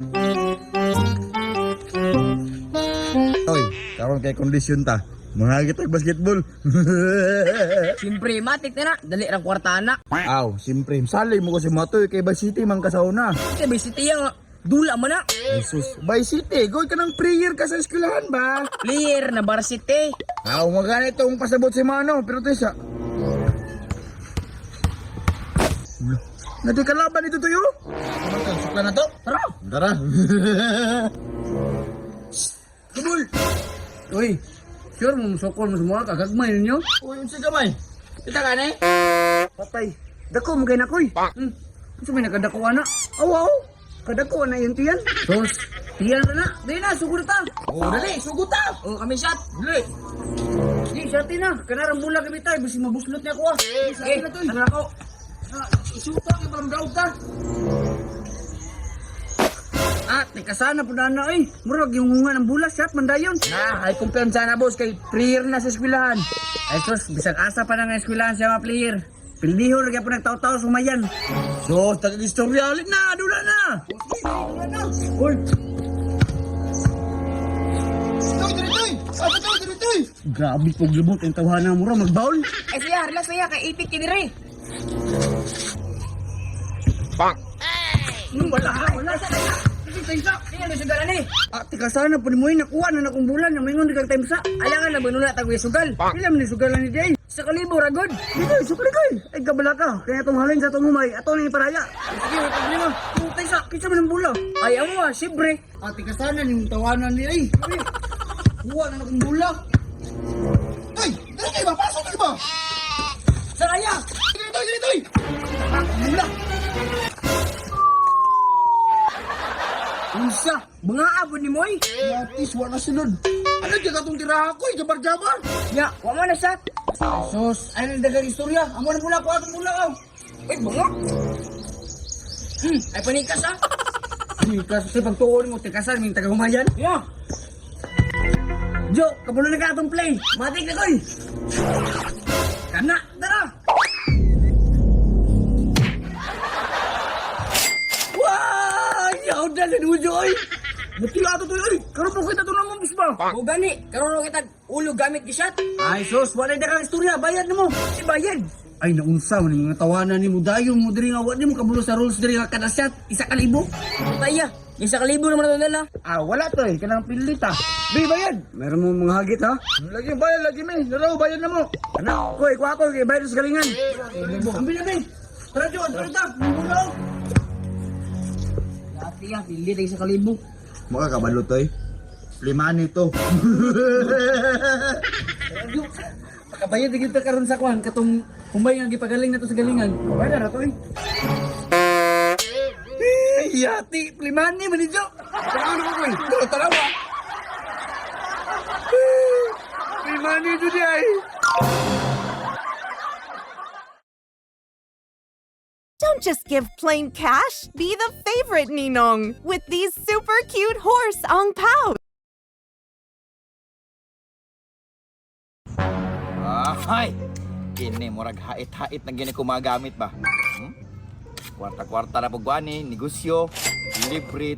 Oy, karon kay kondisyon ta. Mahagit ang basketball. Siyempre, matik na na. Dali lang kwarta na. Aw, siyempre, salay mo ko si Matoy kay Vice City man kasauna. Kasi bisiti yung dula mo na. Jesus, Vice City, goy ka ng prayer ka sa eskwelahan ba? Player na varsity. Aw, magana itong pasabot si Mano, pero ito isa. Nadi kalaban ito tuyo? Sukla na to? Tara. Tara. Kabul. Uy, sure mo sokol mo semua kagagmay ninyo. Uy, unsa gamay? Kita ka na eh. Patay. Dako mo kay nakoy. Gusto may nakadako na. Aw, kadako na yun tiyan. Sos, tiyan ka na. Dali na, sugod ta. Oh, dali, sugot ta. O, kami shot. Dali. Di, shot na. Kanarang bulag kami tayo. Basi mabuslot niya ko ah. Eh, ano ako? Isuka, ibaramdaw ka. Teka sana po na eh. Murag yung hunga ng bulas, shot, mandayon. Ay kumpiyansa na boss, kay player na sa eskwelahan. Ay sus, bisag asa pa na nga eskwelahan siya mga player. Pildiho, lagyan po nagtaw-taw sumayan. So, taga-istorya ulit na, dula na. Uy, grabe pong libot ang tawanan mo ro, magbaul. Ay siya, relax siya, kay ipit kiniri. Wala sa kaya. Isa, sige na sugal ani. Tika sana po ni mo nakuha na nakong bulan na mayroon di time sa. Alangan na banula tagwi sugal. Pila man ni sugalan ni Jay. Sa kalibo ra god. Dito sugal kay. Ay kabala ka. Kaya tong halin sa tong humay ato ni paraya. Sige, problema. Putay sa kinsa man ang bula. Ay amo sibre. Tika sana ning tawanan ni ay. Kuha na nakong bula. Ay, dali kayo ba? Pasok kayo ba? Saraya. Dito. Bula. Unsa? Mga abon ni Moy? Matis, wala sunod. Ano dyan ka itong tirahan ko? Jabar-jabar. Ya, wa mo na sa. Sos, ay nang dagang istorya. Amo na mula ko atong mula ka. Ay, mga. Ay panikas ah. Panikas, kasi pagtuon mo, tikasan, may taga-humayan. Ya. Jo, kabulo na ka atong play. Matik na koy. Kana, tara. Yaw dali nujo oy. Buti ato to oy. Karon po kita to nang mambis ba? O gani, karon kita ulo gamit gi shot. Ay sus, wala dagang istorya, bayad nimo. Si bayad. Ay naunsa man mga tawanan nimo dayon mo diri nga wa nimo kabulo sa rules diri nga kada shot 1,000. Pataya. 1,000 naman na nila. Wala to eh. Kanang pilita. Bi bayad. Meron mo mga hagit ha? Lagi bayad, lagi may. Laro, bayad na mo. Ano? Koy, kuha ko kay bayad sa galingan. Ambil na bin. Tara Jo, tara. Mulo. Dati ya, pili tayo sa 1,000. Mukha kabalo to eh. Liman ito. Makabayad kita karon sa kwan katong humbay nga gipagaling nato sa galingan. Bayad na to eh. Yati, limani man niyo. Ano ko koy? Talawa. Limani to di ay. Don't just give plain cash. Be the favorite ninong with these super cute horse ang pao. Ay! Kini, murag hait-hait na gini ko magamit ba? Kwarta-kwarta na pagwani, negosyo, libre,